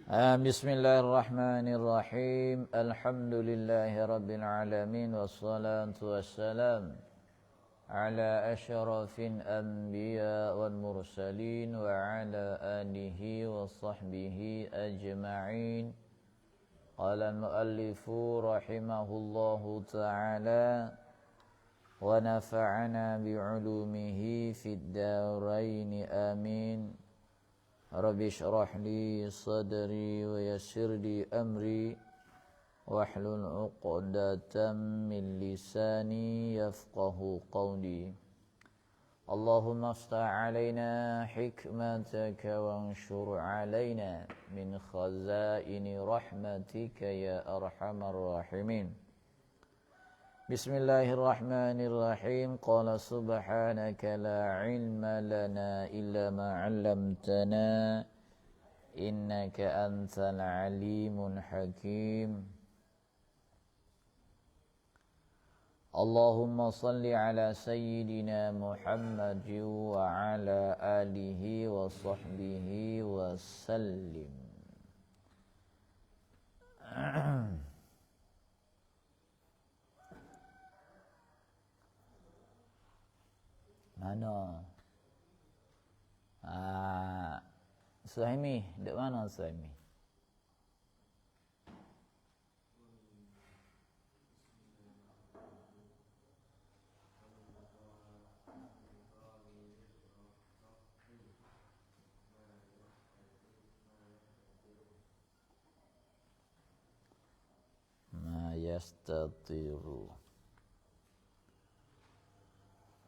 Bismillahirrahmanirrahim. Alhamdulillahirabbil alamin wassalatu wassalam ala asyrafil anbiya wal mursalin wa ala alihi wa sahbihi ajma'in. Qala al-muallifu rahimahullahu ta'ala wa nafa'ana bi'ulumihi fid darain amin. Rabbi syrah li sadri wa yassir li amri wahlul 'uqdatam min lisani yafqahu qawli. Allahumma aftah 'alaina hikmataka wanshur 'alaina min khazaini rahmatika ya arhamar rahimin. Bismillahirrahmanirrahim. Qala subhanaka la ilma lana illa ma 'allamtana innaka antal alimun hakim. Allahumma salli ala sayyidina Muhammadin wa ala alihi wa sahbihi wa sallim. Mana? Suhaimi, dek mana Suhaimi? Ma yastatiru.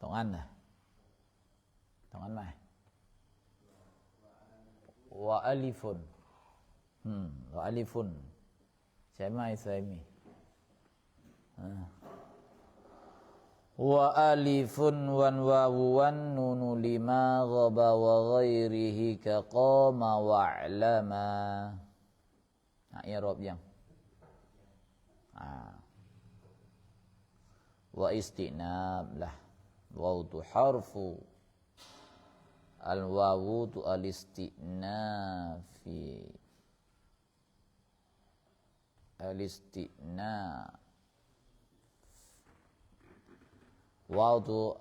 Tongan dah. Tangan mai. Wa alifun. Wa alifun. Saya mai Suhaimi. Wa alifun wan wawu wan nunu lima ghaba wa ghairihi ka qama wa'lama. I'rab yang. Wa istinab lah. Wawu tu harfu. Al-wawu tu al-istinafi. Al-istinaf. Wawu tu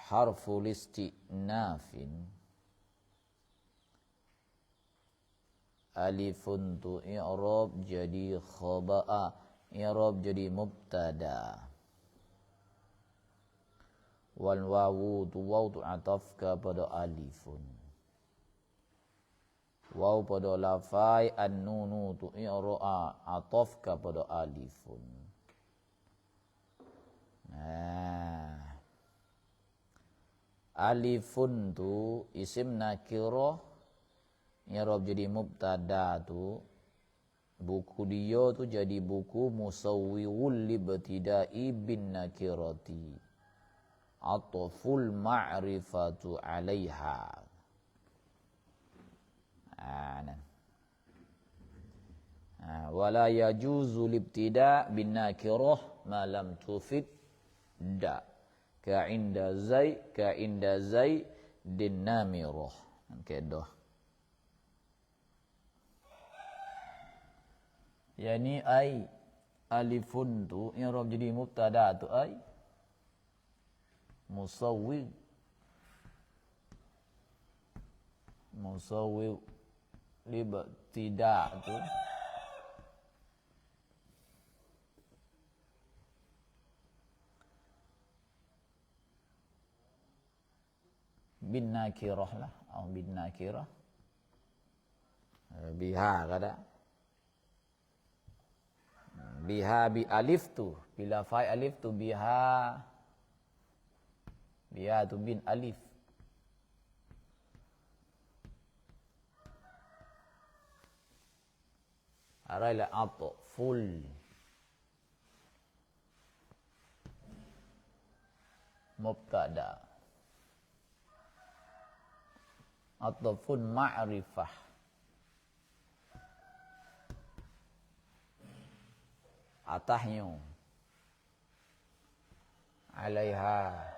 harful istinafin. Alifun tu i'rab jadi khaba'a. I'rab jadi mubtada. Wal wawu tu ataf kepada alifun. Waw pada lafai an-nunu tu i'ra ataf kepada alifun. Alifun tu isim nakirah i'rab jadi mubtada tu. Buku dia tu jadi buku musawwiwul libtida'i bin nakirati. Atoful ma'rifatu 'alaiha. Wala yajuzu libtida' bin nakirah ma lam tufid da. Ka inda zai din namirah. Kedah. Yani ai alifun tu i'rab jadi mubtada tu ai musawwi libtidah tu bin nakirah lah atau bin nakirah biha kada biha bi alif tu bila fa alif tu biha tu bin alif. Arailah atau full mubtada ataupun ma'rifah atahnya alaiha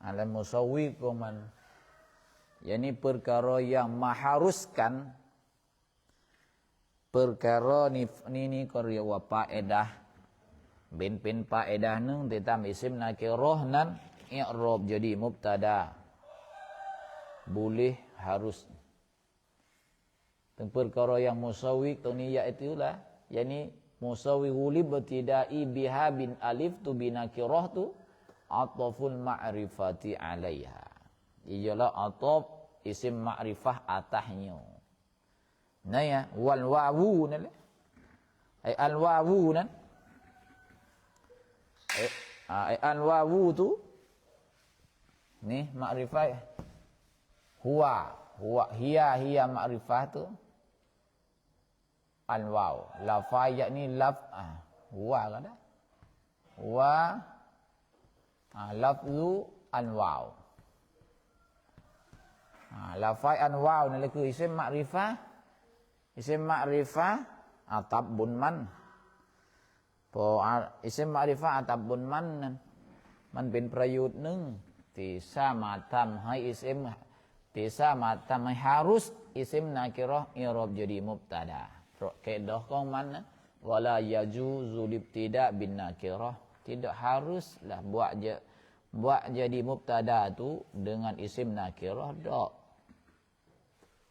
ala musawwiquman yakni perkara yang mengharuskan perkara ni qarya wa faedah bin faedah nang ditam isim nakirah nan i'rab jadi mubtada boleh harus teng perkara yang musawi tu ni iaitulah yakni musawi gulib tidai biha bin alif tu binakirah tu ataful ma'rifati alaiha ialah ataf isim ma'rifah atahnya nah ya wal wawu nan ai al wawu nan ai al wawu tu ni ma'rifah huwa hiya ma'rifah tu al waw lafaz yakni laf huwa kan wa lafzu al waw lafaz an waw ni laku isim ma'rifah atabun man po isim ma'rifah atabun manมันเป็นประโยชน์หนึ่งที่สามารถทำให้อิสมที่สามารถทำให้ harus isim nakirah i'rab jadi mubtada kaedahของมันนะwala yajuzu libtida bin nakirah tidak haruslah buat jadi mubtada tu dengan isim nakirah dak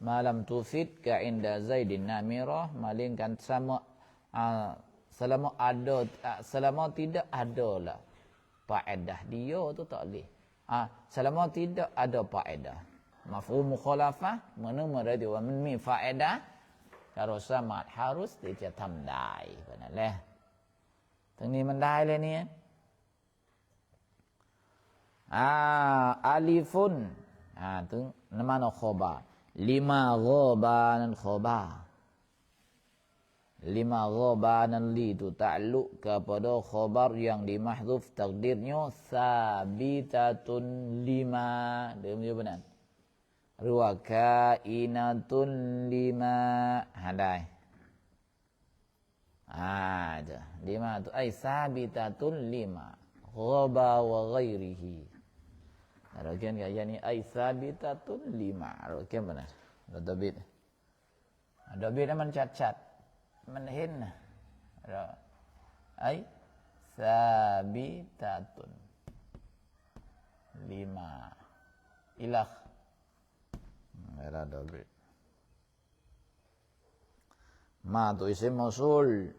malam tufid ka inda zaidin namirah malingkan selama tidak adalah faedah dia tu tak boleh selama tidak ada faedah mafhum mukhalafah mana meradi wa min faedah kalau sama harus diaจะทำได้แบบนั้นแหละทั้งนี้มันได้เลยเนี่ยalifunถึงmana khobar lima ghabanan khobar lima ghabanan li itu ta'alluq kepada khabar yang dimahdzuf takdirnya sabitatun lima dia benar ruwa kainatun lima hadai lima tu ai sabitatun lima ghaba wa ghairihi arakan kaya ni ai sabitatun lima arakan benar ada bit man cat man hin ai sabitatun lima ilah ada bit ma tu isim mausul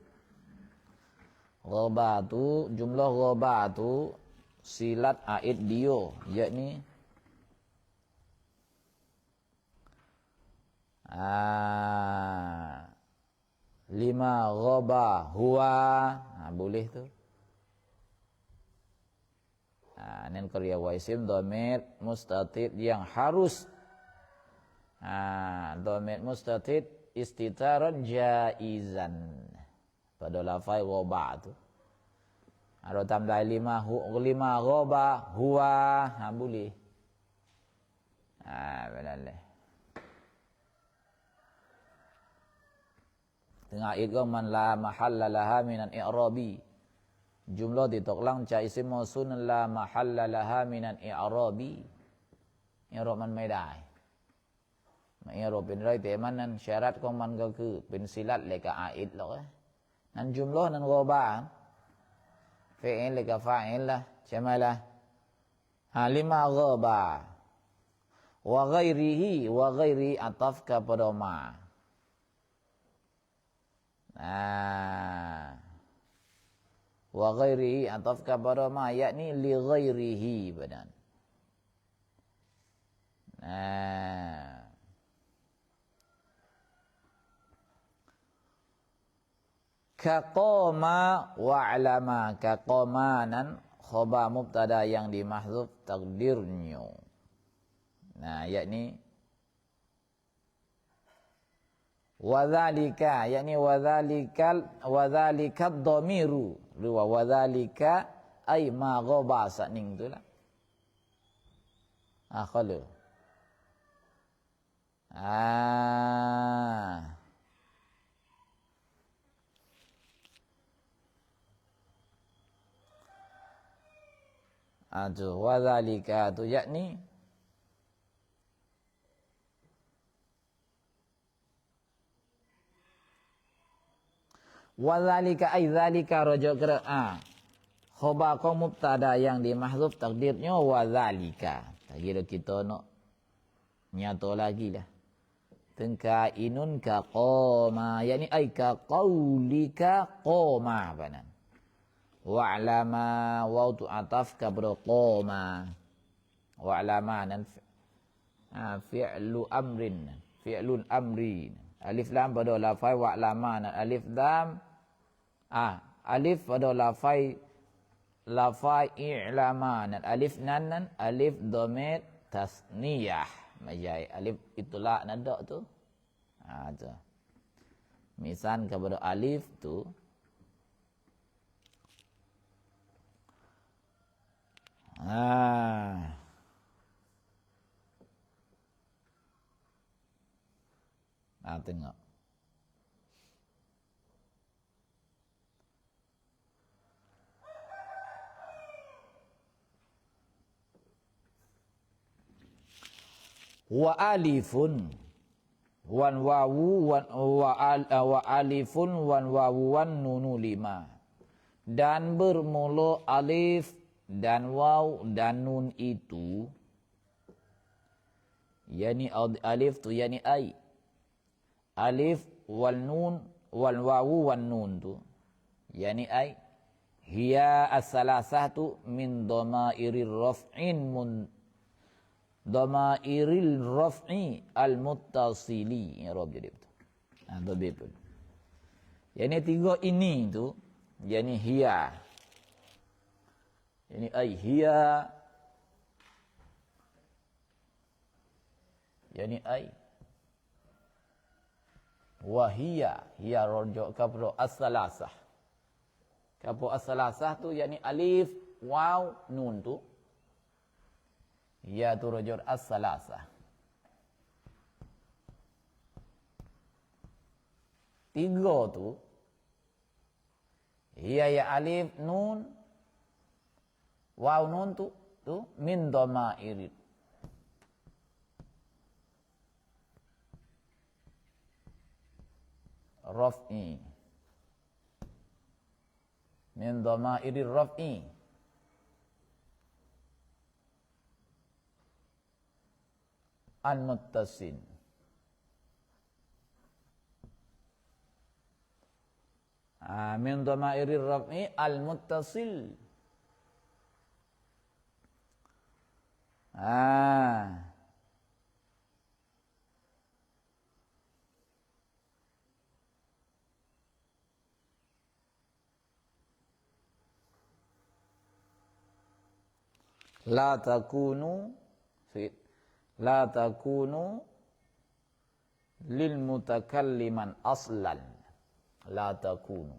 ghaba tu jumlah ghaba tu silat aid dia yakni lima ghaba huwa boleh tu nen qarya wa isim dhamir mustatir yang harus dhamir mustatir istitaran jaizan pada lafaz ghaba tu ada tambah lima ghaba huwa boleh benar tengah ayat kau man la mahalla laha minan i'rabi jumlah ditoklang cha isim mausul la mahalla laha minan i'rabi i'rabมันไม่ได้i'rabเป็นไรแต่มันนั้นสารัตของมันก็คือเป็นสิลัตเลยกับอาอิดหรอกนั้นจุมโลนั้นกอบาfi'ilเลยกับ fa'il lah ใช่ไหมล่ะlima ghaba wa ghairi ataf kepada ma wa ghairihi ataf kepada ma yakni li ghairihi badan kaqama wa alama kaqamanan khabar mubtada yang dimahdzuf takdirnya yakni wadzalika yakni wadzalika dhamiru wa wadzalika ay ma ghaba saning itulah khalu wadzalika tu yakni Wa dzalika ay dzalika rujuk ke khabar kau mubtada yang dimahdzuf takdirnya wa dzalika. Tak kira kita nak nyata lagi lah. Tengka inun ka qoma, yani ay ka qaulika qoma banan. Wa'lama wa tu ataf ka qoma. Wa'lama nan fi'lu amrin, fi'lun amrin. Alif lam pada lafai wa'lama nan alif lam alif pada lafai i'lama nan alif nan alif dhamir tasniyah. Majai alif itulah nada tu. Tu. Misal kepada alif tu tengok. Wa alifun wan wawu wa alifun wan wawu wan nunu 5. Dan bermula alif dan waw dan nun itu, yani alif tu yani ai. Alif wal nun wal wawu wan nun tu yani ai. Hiya as-salasatu min dhamairir raf'in dhamairil raf'i al-muttasili. I'rab jadi betul. Betul. Yani 3 ini tu yani hiya. Yani ai hiya. Yani ai. Wa hiya rujuk kepada as-salasah. Kepada as-salasah tu yani alif, waw, nun tu. Ya tu rujuk as-salasah. 3 tu ya alif nun waw nun tu min dhamair raf'i, min dhamair raf'i al-muttasil. Min dhamair raf'i al-muttasil. La takunu lil mutakalliman aslan. La takunu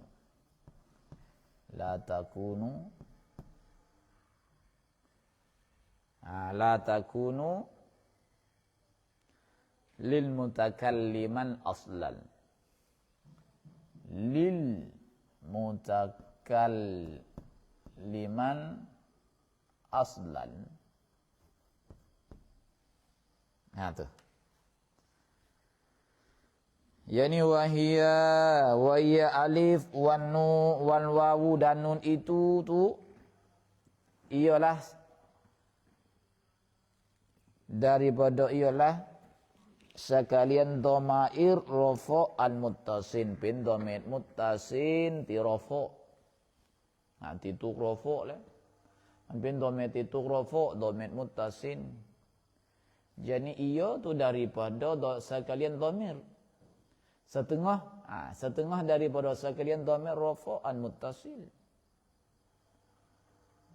lil mutakalliman aslan. Lil mutakalliman aslan. Tu. Yani wahia alif wan nun wal wawu dan nun itu tu ialah daripada ialah sekalian dhamair rafa' al-muttasin bin dhamir muttasin ti rafa'. Titu rafa' lah. Bin dhamir titu rafa' dhamir muttasin. Jadi ia tu daripada sekalian dhamir. Setengah daripada sekalian dhamir rafa'an muttasil.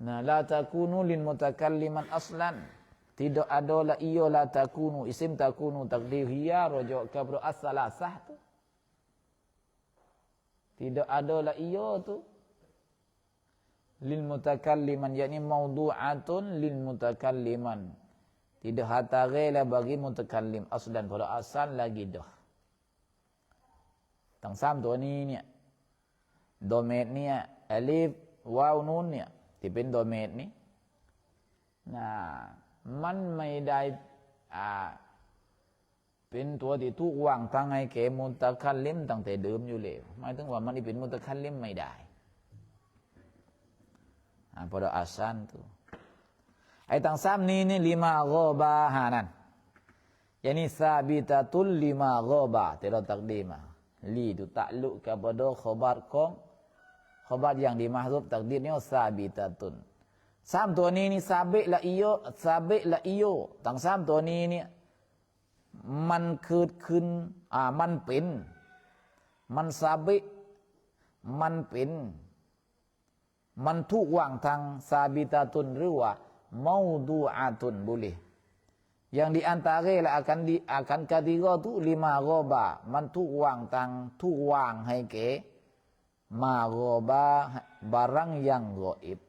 La takunu lil mutakalliman aslan. Tidak adalah ia la takunu, isim takunu takdir hiya rujuk kepada as-salasah tu. Tidak adalah ia tu lil mutakalliman, yakni mawdu'atun lil mutakalliman. Tidak hatarilah bagi mutakallim aslan, pada asal lagi dah. Tang sam tu ni domet ni alif waw nun ni tipin domet ni. Man mai dai เป็นตัวที่ถูกวางตั้งให้แก่มุตะคัลลิมตั้งแต่เดิมอยู่แล้วหมายถึงว่ามันนี่เป็นมุตะคัลลิมไม่ได้pada asan tu. Ai tang sam ni lima ghaba hanan. Yani sabitatul lima ghaba tidak takdimah. Li tu takluk kepada khabar kong. Khabar yang dimahzuf takdirnya sabitatun. Sam tu ni sabit la iyo. Tang sam tu ni มันเกิดขึ้นมันเป็นมันซาบิมันเป็นมันถูกวางทางซาบิตาตุนหรือว่าเมาดูอาตุนboleh yang di antara lah akan ketiga tu lima ghaba มันถูกวางทางถูกวางให้แก่มาghaba barang yang ghaib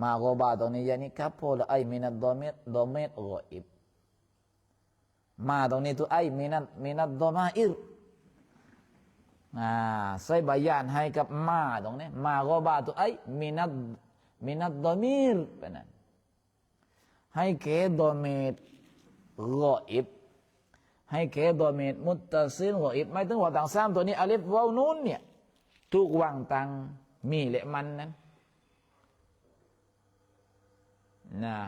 ma ghaba ตรงนี้yani kapo la ai minad dhamir ghaibมาตรงนี้ตัวไอ้มินัดดอมาอิรใส่บายานให้กับมาตรงนี้มาก็บาตัวไอ้มินัดดอมิรเป็นนั้นให้แก่ดอมิรกออิบให้แก่ดอมิรมุตตัซิลกออิบไม่ต้องว่าต่างซ้ำตัวนี้อาลิฟวาวนูนเนี่ยทุกวางตังมีและมันนั้น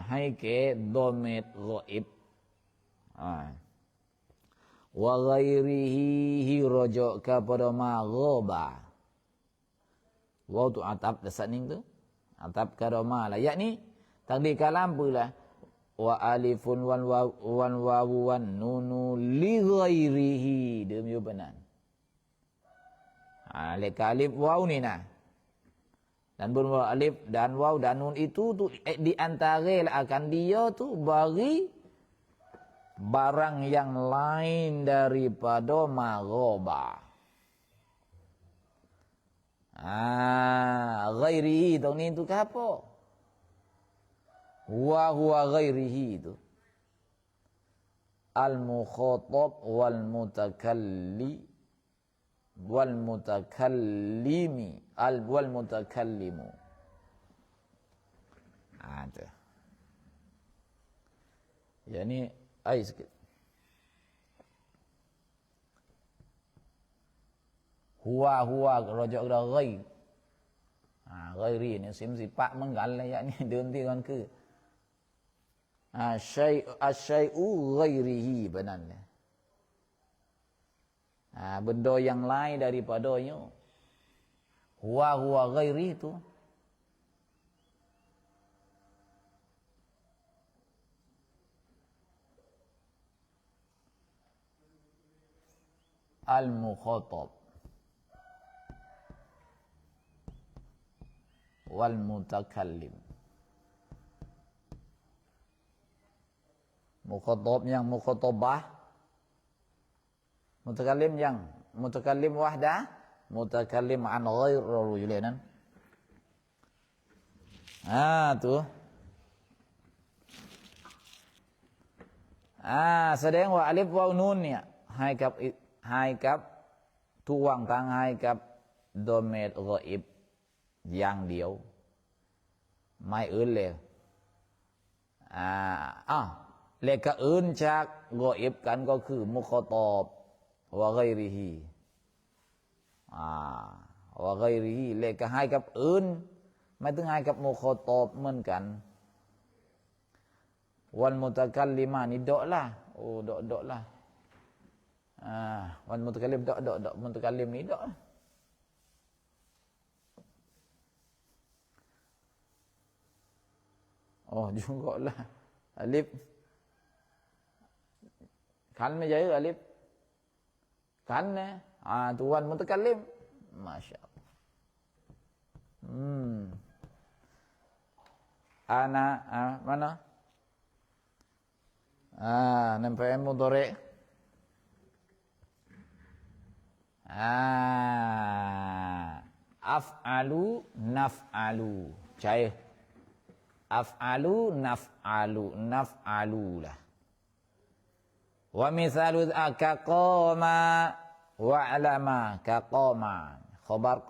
ให้แก่ดอมิรกออิบwa ghairihi rujuk kepada ma ghaba wa tu atap desaning tu atap kepada ma lah yakni takdir kalam pula wa alifun wan wawu wan nunu li ghairihi demi benar alif alif waw ni nah dan bermula alif dan waw dan nun itu tu di antara lah akan dia tu bagi barang yang lain daripada maghoba. Ghairihi tong ni tu ke apa? Huwa ghairihi tu al-mukhatab wal mutakallimi wal mutakallimu. Tu. Yani ai sikit. Huwa rujuk kepada ghair. Ghairi ni sifat menggal lah yakni diunti kan ke. Syai'u ghairihi benar. Benda yang lain daripadanya. Huwa ghairi tu al-mukhatab wal mutakallim. Mukhatab yang mukhatabah, mutakallim yang mutakallim wahdah, mutakallim an ghair rajulan. Tu. Sedang wa alif waw nunเนี่ยให้กับทุกวางทางให้กับโดเมตกออิบอย่างเดียวไม่อื่นเลยเลขอื่นจากกออิบกันก็คือมุขตอบวะไกริฮีวะไกริฮีเลขให้กับอื่นไม่ต้องให้กับมุขตอบเหมือนกันวันมุตะกัลลิมานี่ดอกlahดอกlah wan mutakallim dok mutakallim ni dok jugalah alif kan menjadi alif kan tuan mutakallim masyaallah ana mana nampak mudhari af'alu naf'alu cair af'alu naf'alu lah wa misalu kaqama wa alama kaqama khabar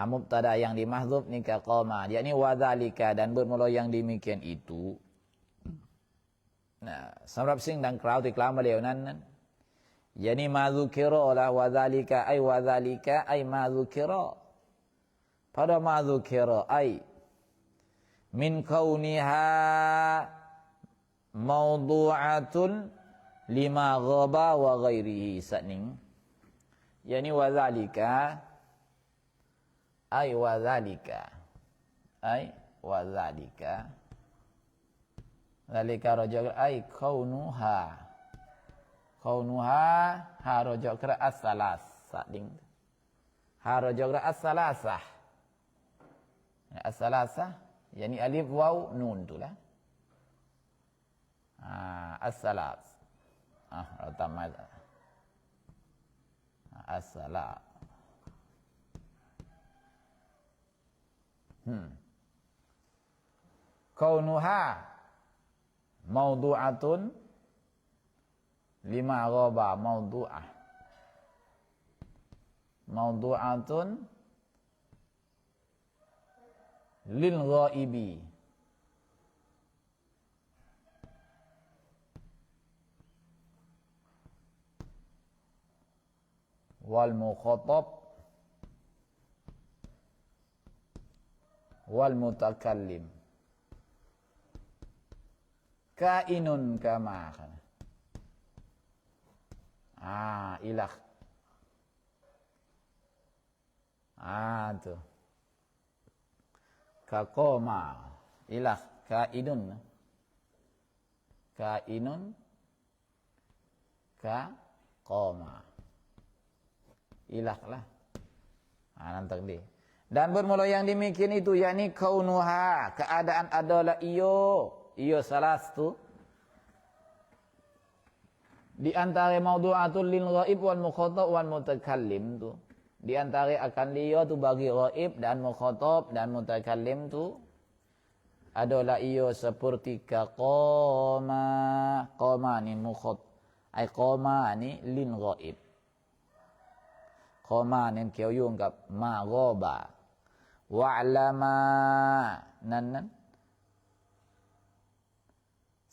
mubtada yang dimahdzuf ni kaqama yakni wa dzalika dan bermula yang demikian itu สำหรับสิ่งดังกล่าวที่กล่าวมาแล้วนั้นยานีมาซุกิรอละวะซาลิกะไอวะซาลิกะไอมาซุกิรอpada ma dzukira ai min kauniha mawdu'atun lima ghaba wa ghairihi satning yani wa zalika ai wa zalika zalika raja ai kaunuha ha raja kira as-salas satning ha raja kira as-salasah as-salasah yani alif waw nun tu lah as-salas utama as-salat kaunuha mawdu'atun lima ghaba mawdu'atun lil ghaibi wal mukhatab wal mutakallim kainun kama ilah tu kaqoma ilah kainun kaqoma ilah lah nanti dia dan bermula yang demikian itu yakni kaunuha keadaan adalah iyo salas tu di antara mawdu'atul lil ghaib wal mukhatab wal mutakallim tu di antara akan dia tu bagi ghaib dan mukhatab dan mutakallim tu adalah ia seperti qama ni qama ni lin ghaib qama ni เกี่ยวโยงกับมาฆอบะวะลามานั้น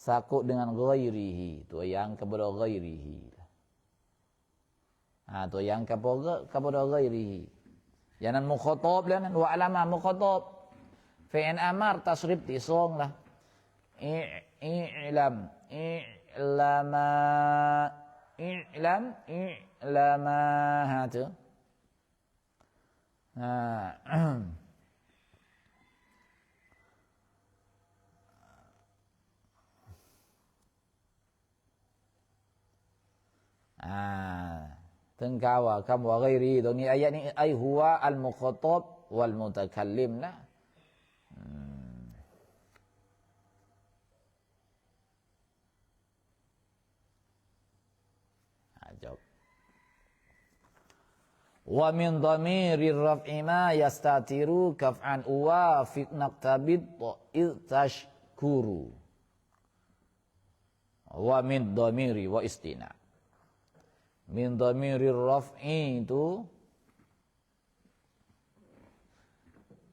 sakut dengan ghairihi tu yang kepada ghairihi tu yang kepada ghairihi jangan mukhatab lah wa alama mukhatab fi'il amar tasrif ti song lah i'lama tu tengkawa kamu wa ghairi tu ni ayat ni ai huwa al mukhatab wal mutakallim lah jawab wa min dhamirir raf'i ma yastatiru kaf'an wa fi naqtabid iz tashkuru wa min dhamiri wa istina min dhamirir raf'i itu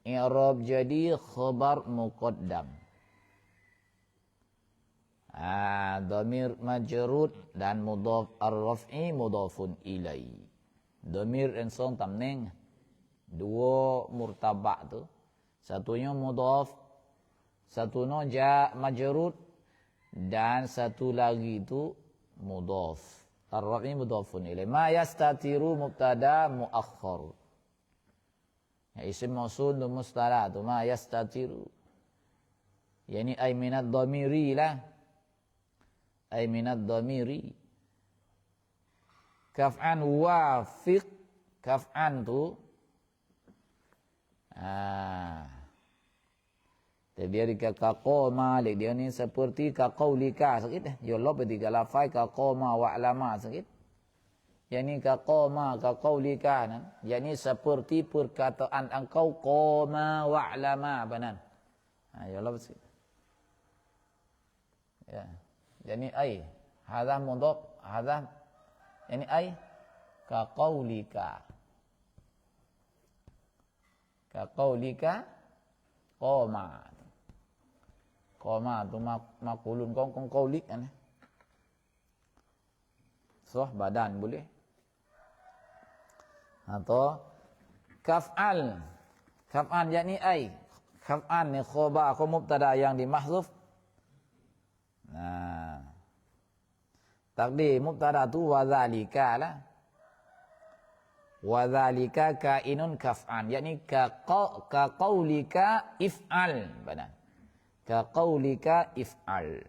i'rab jadi khabar muqaddam dhamir majrur dan mudhaf ar-raf'i mudhafun ilai dhamir dan song tamning dua murtabak tu satunya mudhaf satunya majrur dan satu lagi itu mudhaf ar-raf'i mudhafun ilai ma yastatiru mubtada muakhkhar ya isim mausul tu mustara tu ma yastatiru yani ay minad dhamiri lah ay minad dhamiri kaf'an wafiq kaf'an tu dia dikata qoma dia ni seperti kaqaulika sakit yo lob tiga lafai qoma wa alama sakit yakni qoma kaqaulika nan yakni seperti perkataan engkau qoma wa alama banan yo lob sakit ya yakni ai hadha mudhaf hadha yakni ai kaqaulika qoma Qama tu makulun kong qaulik kan. So badan boleh. Atau kaf'al. Kaf'al yakni ai. Kaf'al ni khabar mubtada yang dimahzuf. Nah. Takdir mubtada tu wa zalika lah. Wa zalika kainun kaf'an, yakni ka qaulika if'al badan. Ka qaulika if'al.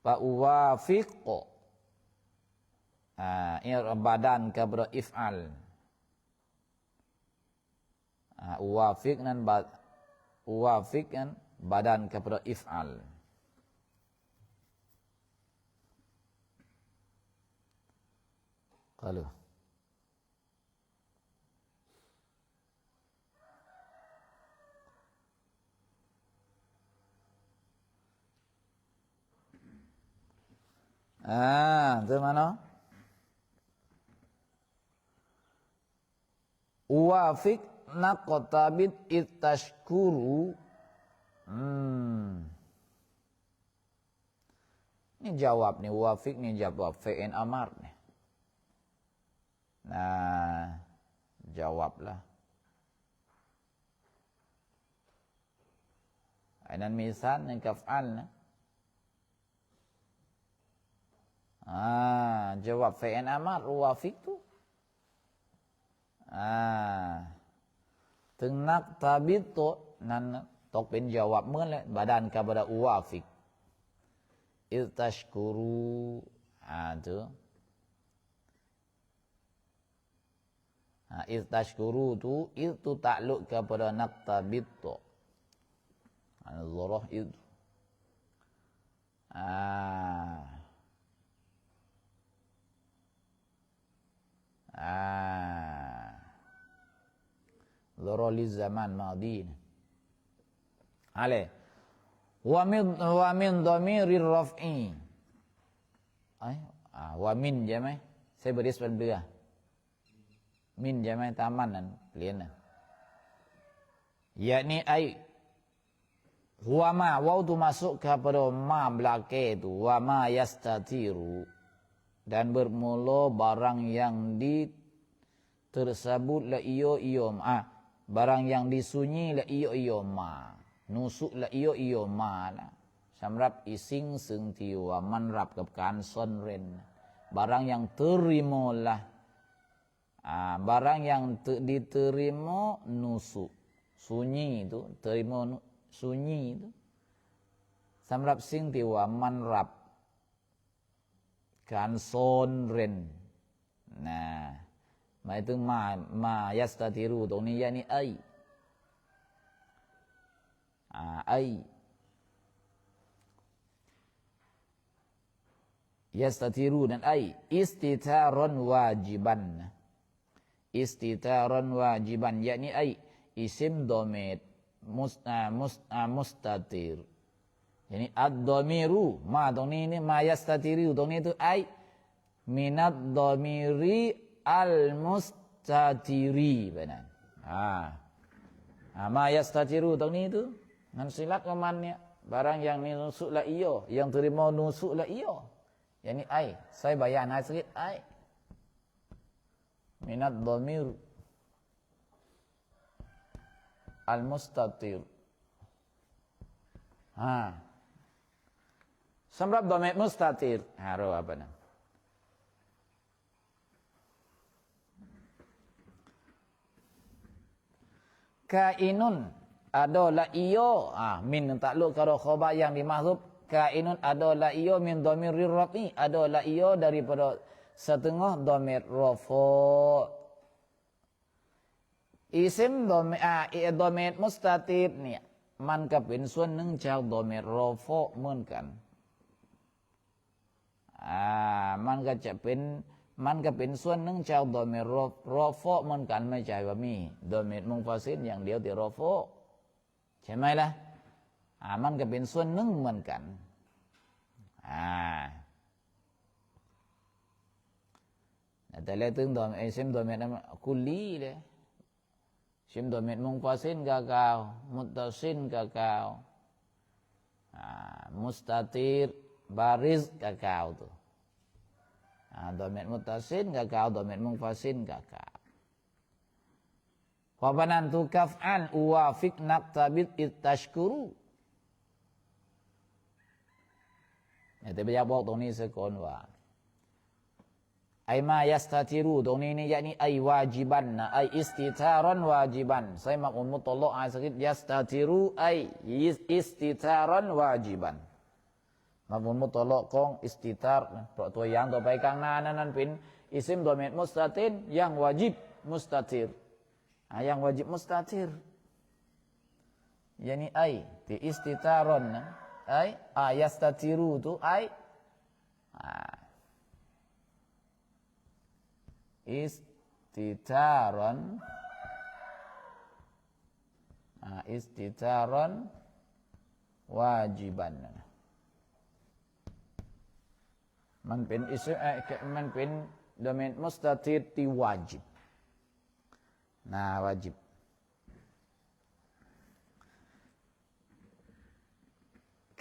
Fa uwafiq. Badan kepada if'al. Uwafiq kan badan kepada if'al. Kalau itu mana? Uwafiq naqtabid itashkuru. Ini jawab nih, uwafiq nih jawab fi'il amar nih. Nah, jawablah. Dan misal yang kaf'al. Jawab fi'il amar wafiq tu. Tenak tabit tu nan tok pen jawab men badan kepada wafiq. Iltashkuru. Tu. Iltashkuru tu itu takluk kepada naqtabit tu. Al-zarah itu. Zarah li zaman madi. Ale. Wa min dhamirir raf'i. Wa min jamai. Saya beri sebenarnya. Min jamai tamanan liana. Yakni ai huwa ma waw tu masuk kepada ma belakang tu wa ma yastatiru dan bermula barang yang tersebut la iyo barang yang disunyi la iyo ma nusuk la iyo ma lah. Samrap ising seng ti wa manrap kekan sonren barang yang terimalah. Barang yang diterima nusuk sunyi itu terima sunyi itu samrap sing tiwa manrap kan sonren. Nah, itu ma yastatiru tong ni yakni ai. Ai yastatiru dan ai istitaron wajiban. Istitaron wajiban yakni ai isim dhamir mustatir. Yani ad-dhamiru ma tong ni ma yastatiru tong ni tu ai minad dhamiri al-mustatiri benar. Ma yastatiru tong ni tu ngan silat kemannya barang yang nusuk la iyo yang terima nusuk la iyo. Yani ai saya bayan sikit ai minad dhamir al-mustatir. Samrap dhamir mustatir. Haro apa nama? Kainun adalah iyo. Min takluk karo khabar yang dimahzuf. Kainun adalah iyo min dhamirir rafi. Adalah iyo daripada setengah dhamir rafa. Isim dhamir mustatir ni มันก็เป็นส่วนหนึ่งจากดอเมรอฟอเหมือนกันมันก็เป็นส่วนหนึ่งจากดอเมรอฟอเหมือนกันไม่ใช่ว่ามีดอเมรมุงฟาซินอย่างเดียวที่รอฟอใช่ไหมล่ะมันก็เป็นส่วนหนึ่งเหมือนกันแต่แล้วถึงดอมซิมดอเมรกุลีเลยซิมดอเมรมุงฟาซินกากาวมุตตะซินกากาว Mustatir baris kakau tu. Dhamir muttasin kakau, dhamir munfasin kakau. Wa banantu kaf'an uwafiq naqtabit ittashkuru. แต่พระยาบอกตรงนี้ซะก่อนว่าไอมายัสตาติรูตรงนี้นี่ยะนี่ไอวาจิบันนะไออิสติทารอนวาจิบันใส่มักอุมุตตลออาสกิดยัสตาติรูไออิสติทารอนวาจิบันมักอุมุตตลอกองอิสติทารเพราะตัวอย่างต่อไปข้างหน้านั้นเป็นอิสมดอมิรมุสตาติรyang wajib mustatir yang wajib mustatir yani ai ti istitaron ai yastatiru tu ai istitaron istitaron wajiban มันเป็นมันเป็นดอเมนมุสตาติรที่วาจิบwajib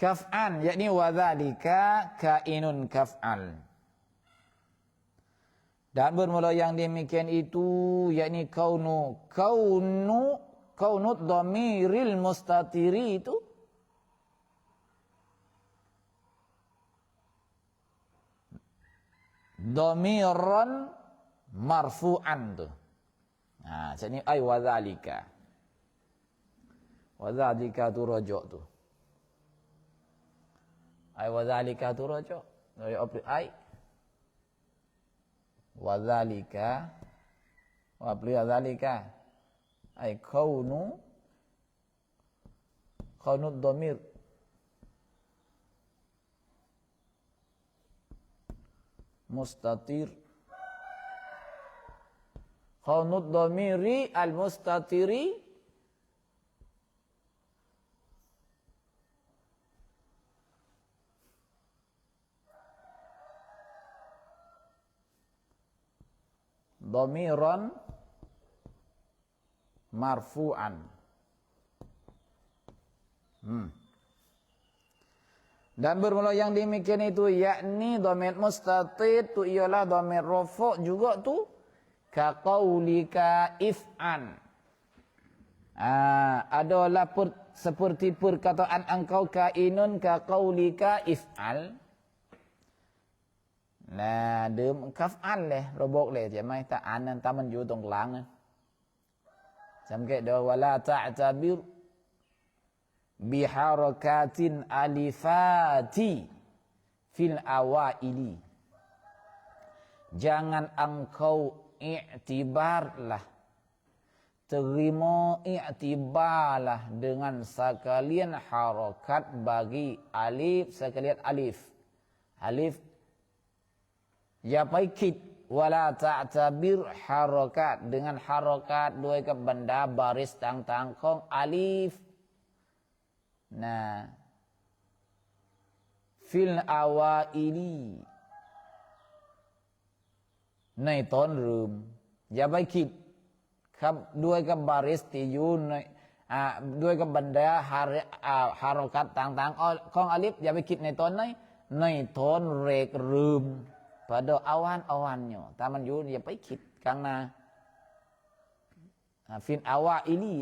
kaf'an yakni wa dzalika kainun kaf'al dan bermula yang demikian itu yakni kaunu dhamiril mustatiri itu dhamiran marfu'an tu. Jadi ai wa dzalika. Wa dzalika tu raja' tu. Ai wa dzalika tu raja'. Dari ai wa dzalika wa dzalika ai kaunu dhamir mustatir kaunu dhamiri al mustatiri dhamiran marfu'an. Dan bermula yang demikian itu yakni dhamir mustatir itu ialah dhamir rafa' juga tu ka qaulika if'an. Adalah seperti perkataan engkau kainun ka qaulika if'al. Là đơm kaf'al leh robok leh ใช่ไหมแต่อ่านนั้นถ้ามันอยู่ตรงกลางนั้นสังเกตดูว่าla ta'tabir biharakatin alifati fil awaili jangan engkau i'tibarlah terima i'tibarlah dengan sekalian harakat bagi alif sekalian alifอย่าไปคิดวะลาตะตะบิรฮารอกาตdengan harakatด้วยกับบรรดาบาริสต่างๆของอาลีฟฟิลอาวาอิลีในตอนเริ่มอย่าไปคิดครับด้วยกับบาริสที่อยู่ในด้วยกับบรรดาฮารอกัตต่างๆของอาลีฟอย่าไปคิดในตอนไหนในตอนแรกเริ่มpada awan-awannya tamanอยู่อย่าไปคิดkarena fin awal ini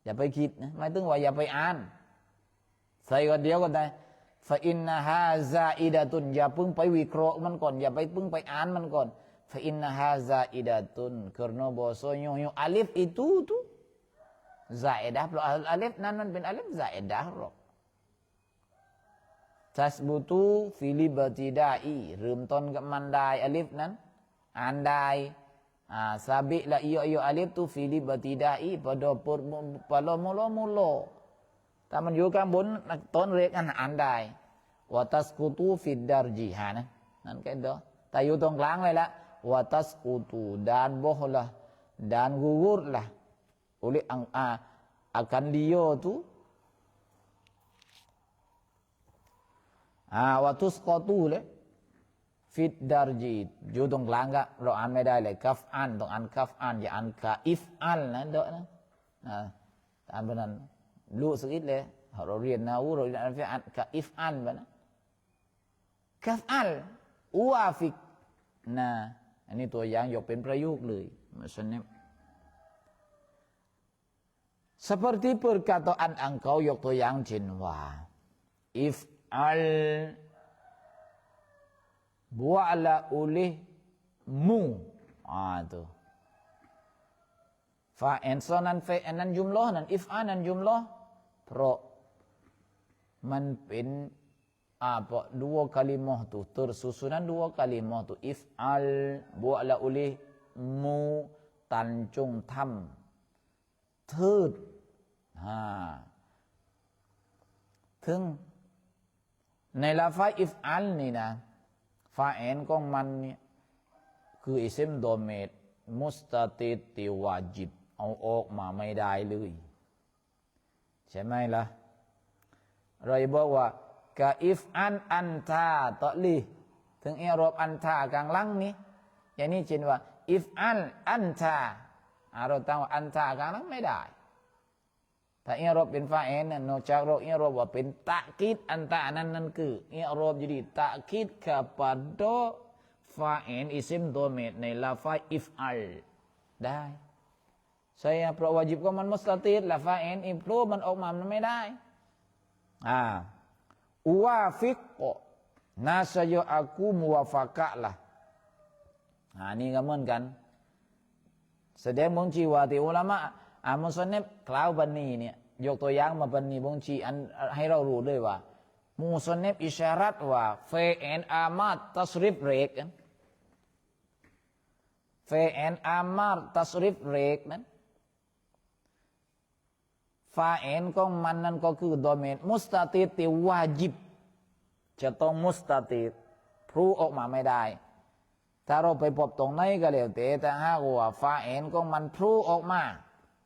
อย่าไปคิดนะหมายถึงว่าอย่าไปอ่านใส่ก่อนเดียวก็ได้ฟะอินนะฮาซาอิดะตุนอย่าเพิ่งไปวิเคราะห์มันก่อนอย่าไปเพิ่งไปอ่านมันก่อนฟะอินนะฮาซาอิดะตุนkarena bahasanya alif itu tu zaidah kalau alifนั้นมันเป็นalif zaidahหรอกtasbutu fili batidai เริ่มต้นกับมันได้อลิฟนั้นอ่านได้sabi la iyo alif tu fili batidai pada mula-mula ถ้ามันอยู่ข้างบนต้นเรียกอ่านได้wa tasqutu fid darjiนั่นแค่เด้อแต่อยู่ตรงกลางเลยละwa tasqutu dan bohlah dan gugurlah oleh akan dia tu wa tusqatu le fit darji อยู่ตรงกลางก็เราอ่านไม่ได้เลยกัฟอันต้องอ่านกัฟอันอย่าอ่านกะอิฟอัลนะเด้อนะตามนั้น รู้สักนิดเลยเราเรียนนาวูเราเรียนอัลฟิอัลกับอิฟอัลนะกัฟอัลอูอาฟิกนะอันนี้ตัวอย่างยกเป็นประโยคเลยmaksudnya seperti perkataan engkau ยกตัวอย่างเช่นว่า if'al bu'ala olehmu itu fa'en sonan fa'en nan jumlah nan if'al nan jumlah เพราะมันเป็นdua kalimah tu tersusunan dua kalimah tu if'al bu'ala olehmu ตันจงทำเทิดถึงในลาฟาอิฟอัลนี่นะฟาเอนของมันเนี่ยคืออิสมโดเมตมุสตาติติวาจิบเอาออกมาไม่ได้เลยใช่ไหมล่ะเราบอกว่ากะอิฟอันทาตะลีถึงอิรอบอันทากลางหลังนี้อย่างนี้เช่นว่าอิฟอันทาเราตั้งว่าอันทากลางหลังไม่ได้ถ้าอิรอบเป็นฟาเอนนอกจากเราอิรอบว่าเป็นตะกีดอันตานั่นคืออิรอบjadiตะกีด kepada ฟาเอนอิสมโดเมตในลาฟาอิฟอัลได้saya เพราะวาจิบก็มันมุสตาติดลาฟาเอนอิมพรูมันออกมามันไม่ได้อุวาฟิกนาสยaku muwafaqah lahนี่ก็เหมือนกันแสดงบางทีว่าที่อุลามะมุสลิมกล่าวบันนี้เนี่ยยกตัวอย่างมาบันนี้บางทีให้เรารู้ด้วยว่ามุสลิมอิชารัตว่าเฟนอามาตตัสริฟเรกเฟนอามาตตัสริฟเรกนั้นฟาเอนของมันนั้นก็คือโดเมนมุสตาติดที่วาจิบจะต้องมุสตาติดพรูออกมาไม่ได้ถ้าเราไปพบตรงไหนก็แล้วแต่หากว่าฟาเอนของมันพรูออกมา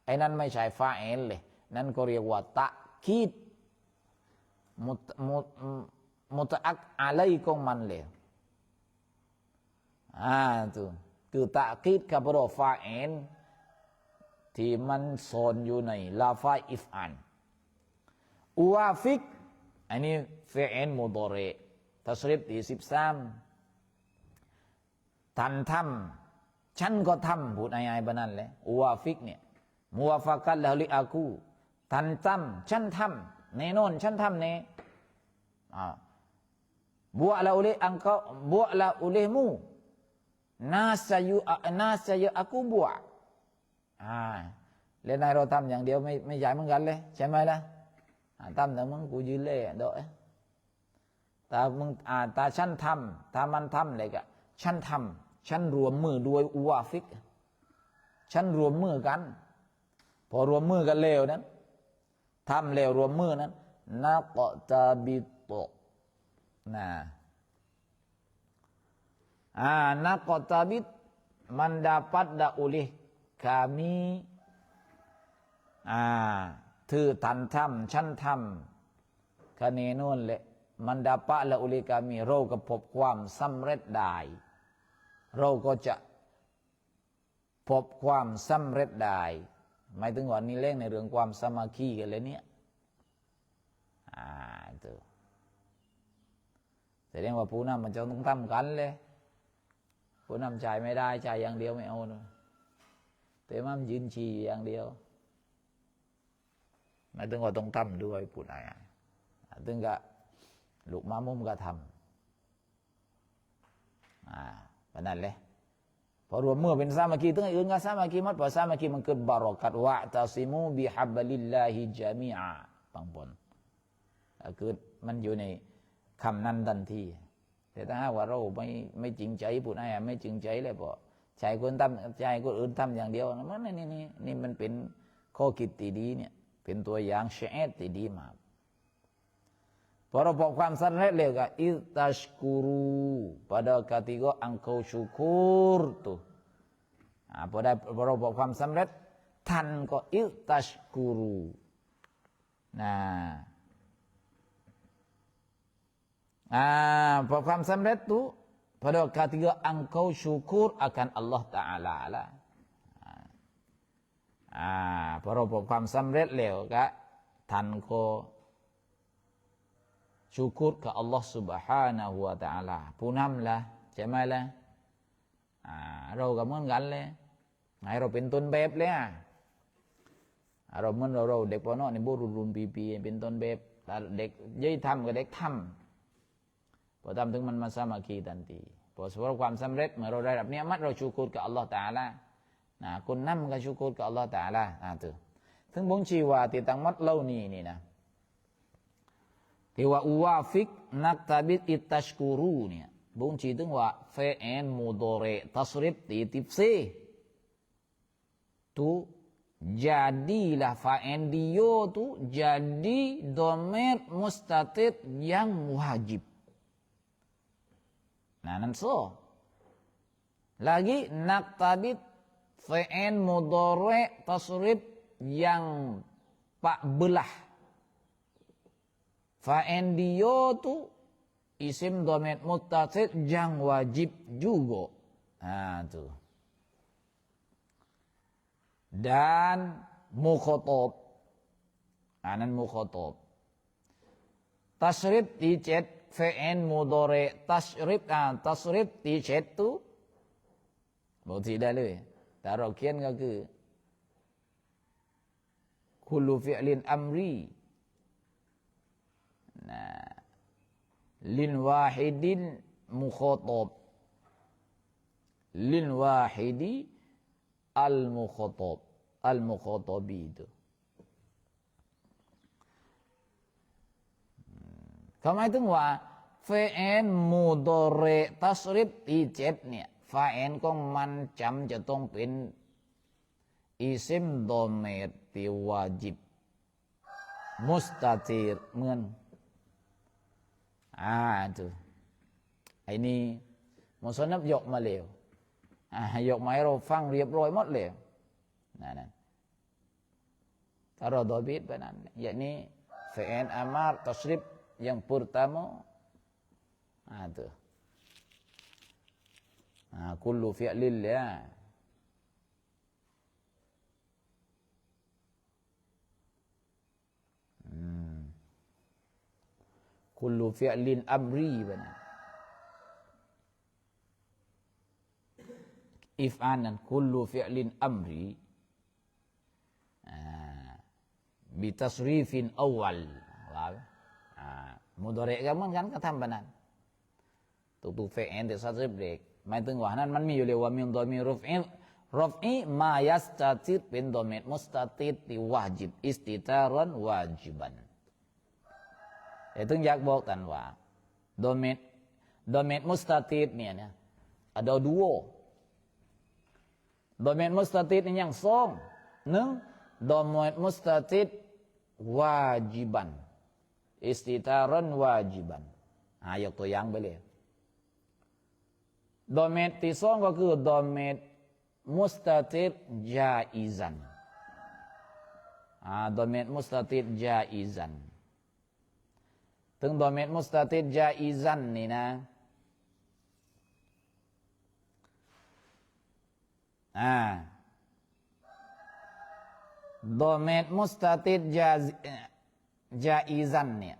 ไอ้นั้นไม่ใช่ฟาเอนเลยนั่นก็เรียกว่าตะคีดมุตอักอะไรของมันเลยituคือตะคีดกับเราฟาเอนที่มันซ่อนอยู่ในลาฟาอิฟอันอูวาฟิกอันนี้ฟิอิลมุดอริตัสริฟที่13ท่านทำฉันก็ทำพูดง่ายๆแบบนั้นแหละอูวาฟิกเนี่ยมุวาฟะกัตละลิอากูท่านทำฉันทำแน่นอนฉันทำแน่บัวละอุเลอังกะบัวละอุเลมูนาสยakuบัวเล่นในเราทำอย่างเดียวไม่ใหญ่เหมือนกันเลยใช่ไหมล่ะทำแต่มึงกูยืนเล่โดยแต่มึงแต่ฉันทำถ้ามันทำเลยก็ฉันทำฉันรวมมือด้วยอุวาฟิกฉันรวมมือกันพอรวมมือกันเลวนั้นทำเลวรวมมือนั้นนักตาบิโตนักตาบิตมันdapat dah oleh kami ถือท่านทำฉันทำคะแนนนู่นแหละมันดาปะละอุลิกามีเราก็พบความสำเร็จได้เราก็จะพบความสำเร็จได้หมายถึงว่านี่เล่นในเรื่องความสามัคคีกันเลยเนี่ยituแสดงว่าผู้นำมันจะต้องทำกันเลยผู้นำจ่ายไม่ได้จ่ายอย่างเดียวไม่เอาแต่มันยืนชี้อย่างเดียวหมายถึงว่าต้องทำด้วยพูดอะไรถึงกับลูกมามุมก็ทำแบบนั้นเลยพอรวมเมื่อเป็นสามัคคีถึงอื่นก็สามัคคีมัดพอสามัคคีมันเกิดบารอกัตวะตัสิมูบิฮับลิลลาฮิจามีอาปังปนเกิดมันอยู่ในคำนั้นทันทีแต่ถ้าว่าเราไม่จริงใจพูดอะไรไม่จริงใจเลยพอใจคนทำใจคนอื่นทำอย่างเดียวมันนี่มันเป็นข้อคิดที่ดีเนี่ยเป็นตัวอย่างเชตที่ดีมากพอเราพบความสำเร็จแล้วก็อิตัชกุรู pada ketika engkau syukur tuhพอเราพบความสำเร็จท่านก็อิตัชกุรูพอความสำเร็จtuh pada ketika engkau syukur akan Allah Ta'ala lahพอเราพบความสำเร็จแล้วก็ ท่านก็ชูกรกับอัลลอฮฺ سبحانه และ تعالى ผู้นำละใช่ไหมล่ะเราก็เหมือนกันเลยให้เราเป็นต้นแบบเลยเราเหมือนเราเด็กปนนี่บุรุษรุ่นปีเป็นต้นแบบแต่เด็กยิ่งทำก็เด็กทำพอทำถึงมันมาสามัคคีทันทีพอประสบความสำเร็จเมื่อเราได้รับเนี้ยมัดเราชูกรกับอัลลอฮฺ تعالى คนนำก็ชูกรกับอัลลอฮฺ تعالى ตัวถึงบ่งชี้ว่าที่ตั้งมัดเล่านี่นะที่ว่าอุวาฟิกนักตาบิดอิตัชกูรูเนี่ยบ่งชี้ถึงว่าเฟเอนมูดอเรตัสริบตีติบเซtu jadilah fa'en dia tu jadi domer mustatid yang wajib. Nah, nanti lagi naktabit fa'en mudore tasrib yang pak belah. Fa'en dia tu isim domer mustatid yang wajib juga. Nah, tuh. Dan mukhotobนั้นmukhotob tasrif di chat fi'il mudhari tasrif di chat tuบอกทีได้เลยแต่เราเขียนก็คือคุลฟิอลินอัมรีลินวาฮิดินมุโคตบลินวาฮิดีอัลมุโคตบอัลมุโคตบีituเขาหมายถึงว่าฟาเอนมูดอเรตัสริบที่เจ็ดเนี่ยฟาเอนของมันจำจะต้องเป็นอิซิมโดเมตที่วาจิบมุสตาติรเหมือนituไอ้นี่มุสนับยกมาแล้วยกมาให้เราฟังเรียบร้อยหมดเลยนั่นถ้าเราดอบิดแบบนั้นyakni fi'il amar tasrif yang pertama itu kullu fi'lil ya kullu fi'lin amri benar if'anan kullu fi'lin amri bitasrifin awal mudhari' ก็เหมือนกันก็ทำแบบนั้นทุกๆ fi'il ที่สัตว์เด็กหมายถึงว่านั้นมันมีอยู่เลยว่ามีดอมีรฟอีมายัสตัติดเป็นดอมิมุสตัติดที่วาจิบอิสติตารันวาจิบันแต่ถึงอยากบอกกันว่าดอมิมุสตัติดเนี่ยนะ ada dua Dhamir mustatid ini yang song. Dhamir mustatid wajiban. Istitaran wajiban. ยกตัวอย่างไปเลยดอเมตที่สองก็คือดอเมตมุสตาติดจาอิซันดอเมตมุสตาติดจาอิซันถึงดอเมตมุสตาติดจาอิซันนี่นะดอเมตมุสตาติดจาอิซันเนี่ย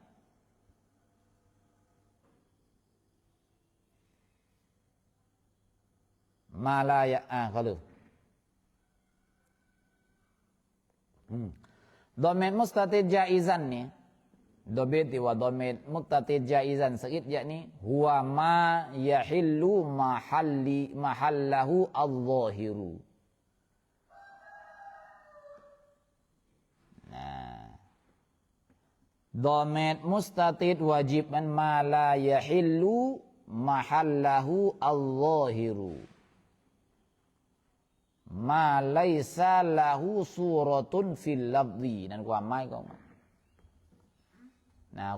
มาลายเขาดูดอเมตมุสตาติดจาอิซันนี่ดอเบติว่าดอเมตมุสตาติดจาอิซันสักอย่างนี้หัวมายะฮิลลูมาฮัลละฮูอัลลอฮิรูดอเมตมุสตาติดวาจิบมันมาลายะฮิลลูมาฮัลละฮูอัลลอฮิรูมาไลซาลาหูซูรตุนฟิลลับดีนั่นความหมายของมัน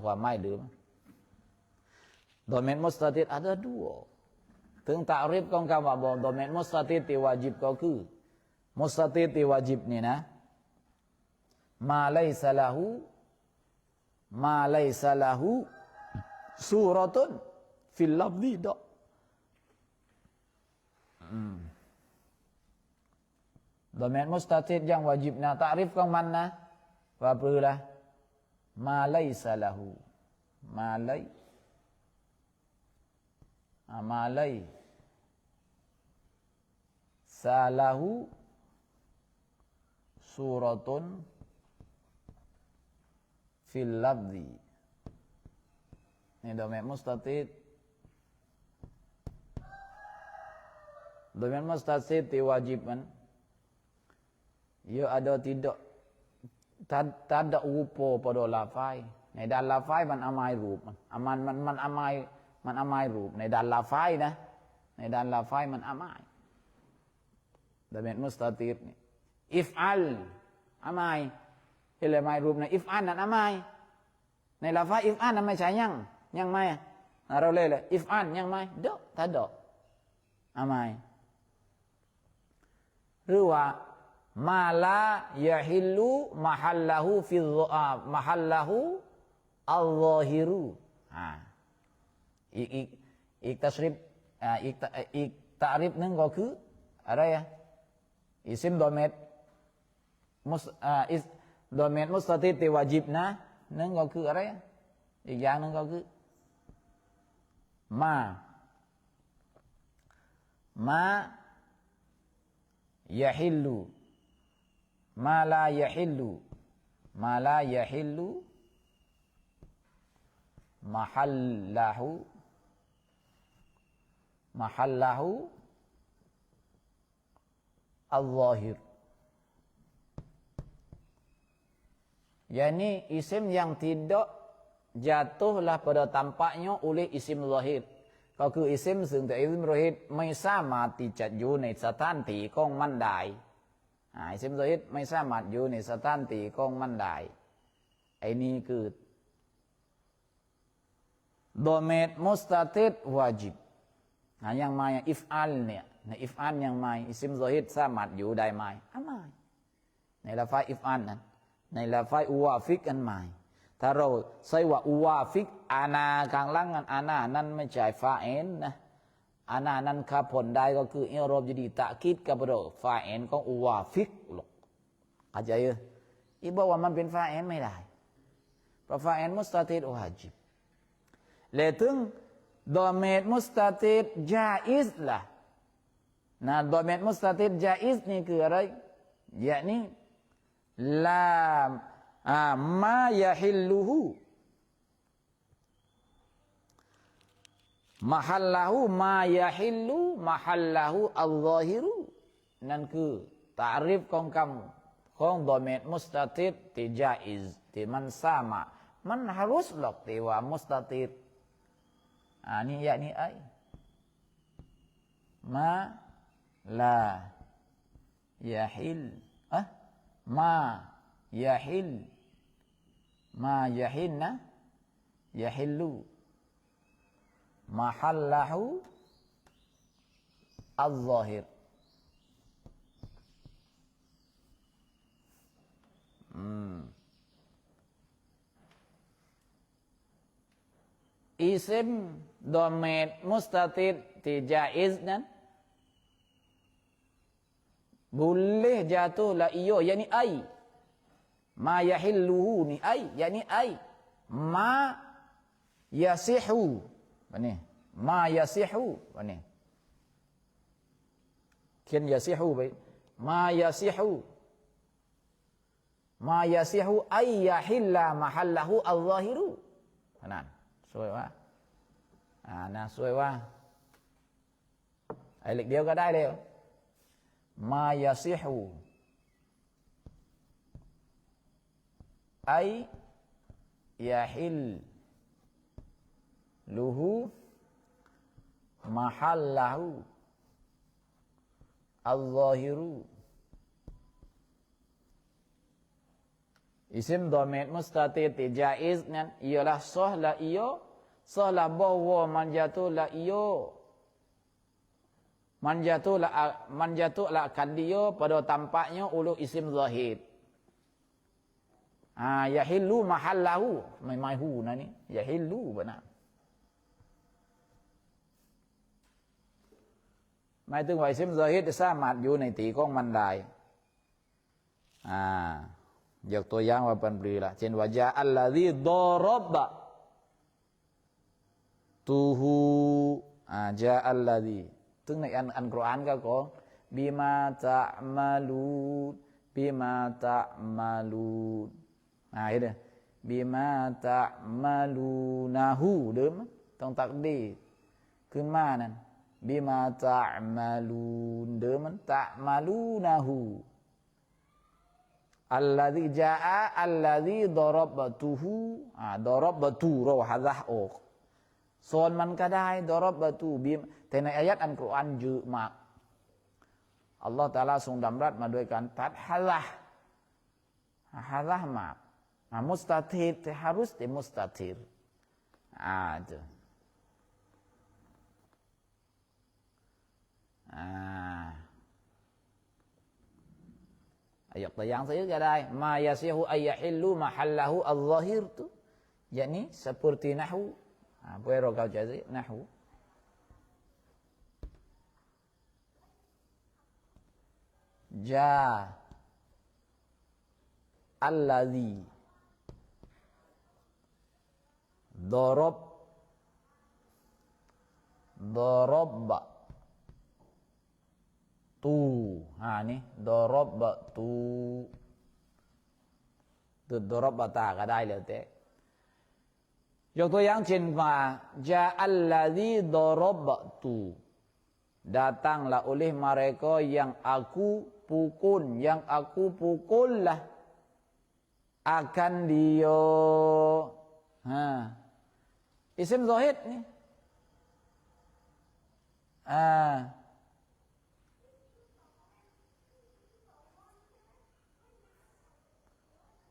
ความหมายเดิมดอเมนมุสตาติด ada dua ถึงta'rif ของคำว่าดอเมนมุสตาติดที่วาจิบก็คือมุสตาติดที่วาจิบนี่นะมาไลซาลาหูซูรตุนฟิลลับดีดอกดอเมนมุสตาติดyang wajib nah ta'rif ของมันนะว่าปรือละ มาไลซะละหูมาไลมาไลซะละหูซูเราะตุนฟิลลัฟซีini domain mustatid domain mustatid diwajibkan ia ada tidak tak ada rupa pada lafaiในด้านลาฟายมันอามายรูปมันอามายรูปในด้านลาฟายนะในด้านลาฟายมันอามายdomain mustatidนี่อิฟอัลอามายเห็นเลยมายรูปในอิฟอัลนั่นอามายในลาฟายอิฟอัลนั้นไม่ใช่ยังไม่เราเลยอิฟอันยังไม่ดอกถ้าดอกทำไมหรือว่ามาลายะฮิลลูมะฮัลลาหูฟิลมะฮัลลาหูอัลลอฮิรูอีกตัสริบอีกตาริบหนึ่งก็คืออะไรอิซิมโดเมตโดเมตมุสตาติที่วาจิบนะหนึ่งก็คืออะไรอีกอย่างหนึ่งก็คือมายะฮิลลูมาลายะฮิลลูมาลายะฮิลลูมะฮัลลาหูอัลลอฮิรyakni isim yang tidak jatuhlah pada tampaknya oleh isim zahir ก็คืออิซิมซึ่งแต่อิซิมโรฮิตไม่สามารถที่จะอยู่ในสถานที่ของมันได้อิซิมโรฮิตไม่สามารถอยู่ในสถานที่ของมันได้ไอ้นี่คือโดเมตมุสตาติดวาจิบยังไม่อิฟอัลเนี่ยในอิฟอัลยังไม่อิซิมโรฮิตสามารถอยู่ได้ไหมไม่ในลาฟาอิฟอัลนั้นในลาฟาอูวาฟิกอันไม่ถ้าเราใช้ว่าอูวาฟิกอานาข้างล่างอานานั้นไม่ใช่ฟาเอ็นนะอานานั้นข้าผลได้ก็คืออิรอบจะดีตะคิดกับเราฟาเอ็นของอูวาฟิกหรอกเข้าใจยังอีบอกว่ามันเป็นฟาเอ็นไม่ได้เพราะฟาเอ็นมุสตาติดวาจิบเลยถึงดอเมตมุสตาติดจาอิสล่ะนะดอเมตมุสตาติดจาอิสนี่คืออะไรyakni la ma yahilluhu mahallahu ma yahillu mahallahu al-zahiru นั่นคือตาริฟของคำของดอเมตมุสตาติดที่จาอิซที่มันสามารถมัน harus หรอกที่ว่ามุสตาติดนี่yakni ai ma la yahil ma yahil ma yahinna yahillu mahallahu al-zahir isim domet mustatidที่ jaiz นั้น boleh jatuh la iyo yakni ai ma yahilluhu ni ai yakni ai ma yasihu ni ma yasihu ni ken yasihu baik ma yasihu ay yahilla mahallahu al-zahiru นั่นสวยว่านะสวยว่าไอ้เล็กเดียวก็ได้เลยมา yasihu ay yahilluhu mahallahu al-zahiru isim dhamir mustatir jaiz nan ialah sah la iyo sah la bahwa man jatuh la iyo man jatuh la akan dia pada tampaknya ulu isim zahir yahillu mahallahu mai hu na ni yahillu benar หมายถึงว่าอิซิมซอฮิดสามารถอยู่ในตีของมันได้ ยกตัวอย่างว่าเป็นปลีละเช่นว่าจาอัลลซีดอรบะตูฮูจาอัลลซีถึงในอันกุรอานก็ของบิมาตะมาลูนบิมาตะมาลูนเห็นไหมบิมาตะมาลูนาหูเดิมต้องตักดีขึ้นมานั่นบิมาตะมาลูนเดิมมันตะมาลูนาหูอัลลซีจาอัลลซีดอรบะตูฮูดอรบะตูเราหะซะออกส่วนมันก็ได้ดอรบะตูบิมแต่ในอายะห์อันกุรอานเยอะมากอัลลอฮฺตะอาลาทรงดำรัสมาด้วยการตัดฮะซะมากมุสตาติรแต่ฮารุสแต่มุสตาติรitu ayat yang saya gadai ma yasihu ayyahillu mahallahu al-zahir tu yakni seperti nahwu boleh kau jadi nahwu ja alladhi darabba tu ni darabba tu darabba ta ก็ได้แล้วแต่ยกตัวอย่างเช่นว่าจาอัลลาซีดอรบตู datanglah oleh mereka yang aku pukullah akan dia isim zahid ni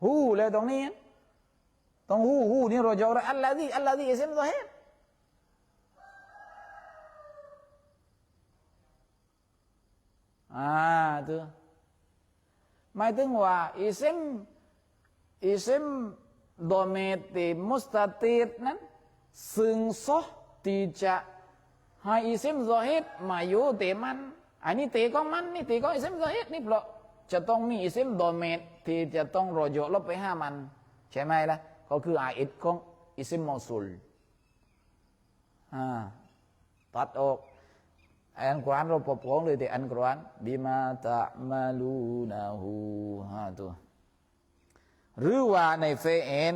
hu เลยตรงนี้ตรงhuนี่เราจะเอาอัลลาซีอิสมซอฮีฮ์tu หมายถึงว่าอิสมดอเมติมุสตาติรนั้นซึ่งซอที่จะให้อิสมซอฮีฮ์มาอยู่เตมันอันนี้เตของมันนี่เตของอิสมซอฮีฮ์นี่เพราะจะต้องมีอิสมดอเมตที่จะต้องรอโยลบไปห้ามันใช่ไหมล่ะก็คืออาอิดของอิสมมอซูลตัดออกอันกุรอานเราปกป้องเลยแต่อันกุรอานบิมาตะมาลูนาหูตัวหรือว่าในเฟเอน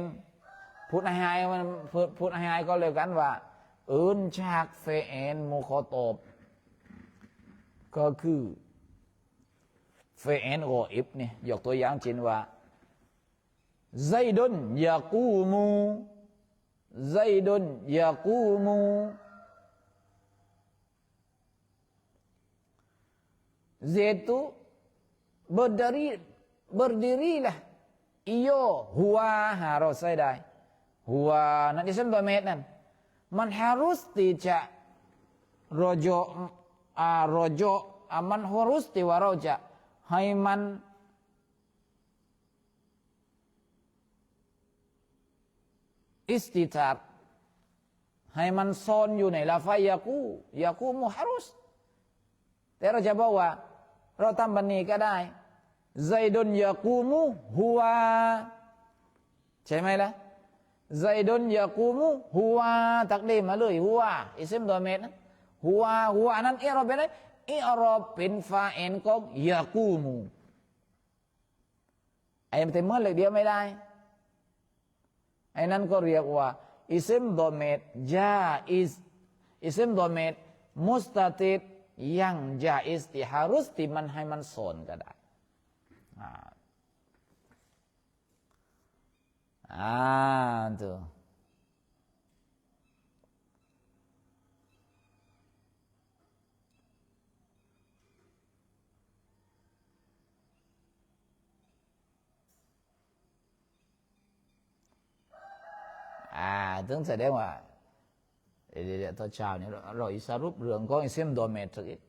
พูดให้มันพูดให้ก็เลยกันว่าจากเฟเอนมุขตบก็คือเฟเอนกออิบเนี่ยยกตัวอย่างเช่นว่าไซดุนยากูมูไซดุนยากูมูZaid itu berdirilah iyo huwa harus saya huwa nanti isim dhamir nan man harus tidak rojo man harus tiwaroja hai man istitar hai man sonอยู่ในลาฟายากูmu harus แต่เราจะบอกว่าเราทำบันนี้ก็ได้ไซดุนยากูมูฮัวใช่ไหมล่ะไซดุนยากูมูฮัวตักดีมาเลยฮัวอิสมตัวเมตนั้นฮัวนั้นอิรอบเป็นอะไรอิรอบเป็นฟาเอ็นของยากูมูไอ้มันเต็มเมื่อเลยเดียวไม่ได้ไอ้นั้นก็เรียกว่าอิสมตัวเมตจาอิสมตัวเมตมุสตาติดyang jaiz harus timanให้มันสอนก็ได้tuhถึงแสดงว่าเดี๋ยวตอนเช้านี้เราสรุปเรื่องของอิสมโดเมตริก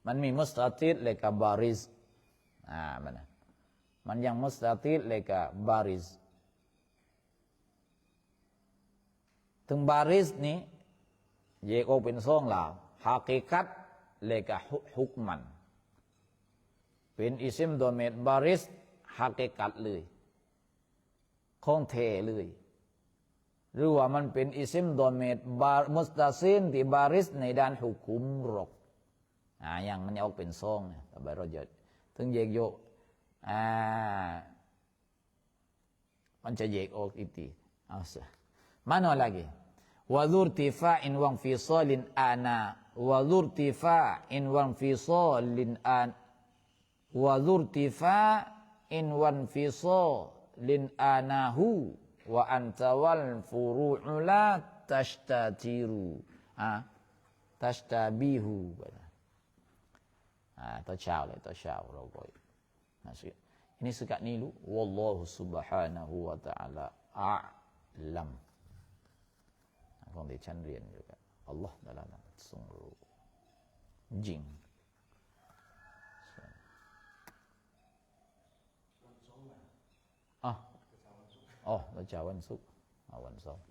มันมีมุสตาติดและกับบาริสมันยังมุสตาติดและกับบาริสถึงบาริสนี้แยกออกเป็นสองเหล่าฮากิกัตและกับฮุกมันเป็นอิสมโดเมตบาริส ฮักเกกัดเลยของเทเลยหรือว่ามันเป็นอิซิมดอเมตบามุสตาซินที่บาริสในด้านหุกุมรกอย่างมันออกเป็นซองเนี่ยแต่ใบเราจะถึงแยกโยมันจะแยกออกอีกทีเอาซะmana lagi wa dzurtifa'in wa infisalin ana wa dzurtifa'in wa infisalin an wa dzurtifa'in wa infisalin anahu wa anta wal furu'u la tashtatiru tashtabihu tashau rogoi ini sekat nilu wallahu subhanahu wa ta'ala a'lam ของที่ฉันเรียนอยู่กับอัลลอฮ์ตะอาลาทรงรู้จริงเราจะวันศุกร์วันเสาร์